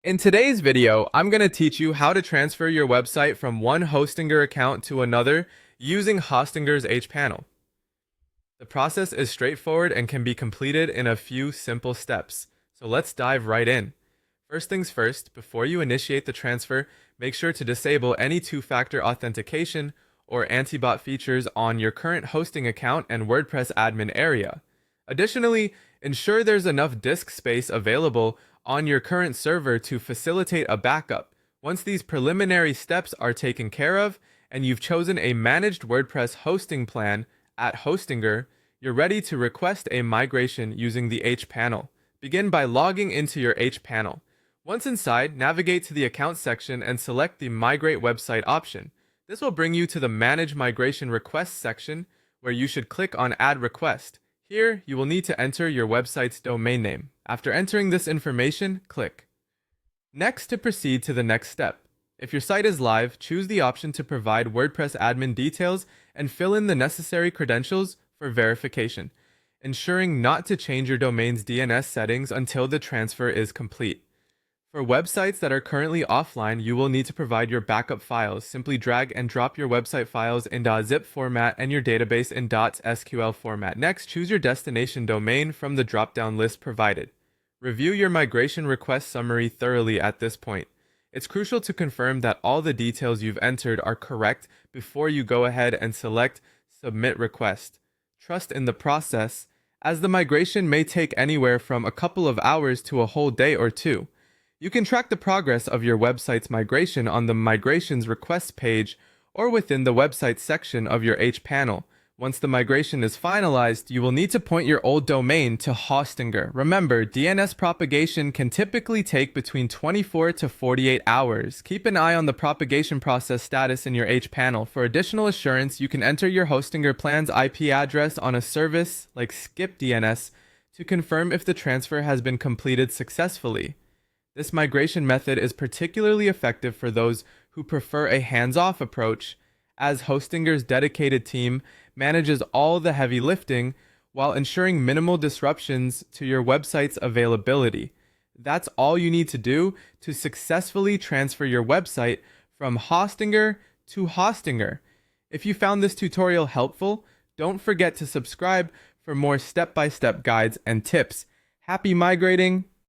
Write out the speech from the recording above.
In today's video, I'm going to teach you how to transfer your website from one Hostinger account to another using Hostinger's hPanel. The process is straightforward and can be completed in a few simple steps. So let's dive right in. First things first, before you initiate the transfer, make sure to disable any two-factor authentication or anti-bot features on your current hosting account and WordPress admin area. Additionally, ensure there's enough disk space available on your current server to facilitate a backup. Once these preliminary steps are taken care of and you've chosen a managed WordPress hosting plan at Hostinger, you're ready to request a migration using the hPanel. Begin by logging into your hPanel. Once inside, navigate to the Account section and select the Migrate Website option. This will bring you to the Manage Migration Requests section, where you should click on Add Request. Here, you will need to enter your website's domain name. After entering this information, click. Next, to proceed to the next step. If your site is live, choose the option to provide WordPress admin details and fill in the necessary credentials for verification, ensuring not to change your domain's DNS settings until the transfer is complete. For websites that are currently offline, you will need to provide your backup files. Simply drag and drop your website files in .zip format and your database in .sql format. Next, choose your destination domain from the drop-down list provided. Review your migration request summary thoroughly at this point. It's crucial to confirm that all the details you've entered are correct before you go ahead and select Submit Request. Trust in the process, as the migration may take anywhere from a couple of hours to a whole day or two. You can track the progress of your website's migration on the Migrations Request page or within the website section of your hPanel. Once the migration is finalized, you will need to point your old domain to Hostinger. Remember, DNS propagation can typically take between 24 to 48 hours. Keep an eye on the propagation process status in your hPanel. For additional assurance, you can enter your Hostinger plan's IP address on a service like skipDNS to confirm if the transfer has been completed successfully. This migration method is particularly effective for those who prefer a hands-off approach, as Hostinger's dedicated team manages all the heavy lifting while ensuring minimal disruptions to your website's availability. That's all you need to do to successfully transfer your website from Hostinger to Hostinger. If you found this tutorial helpful, don't forget to subscribe for more step-by-step guides and tips. Happy migrating!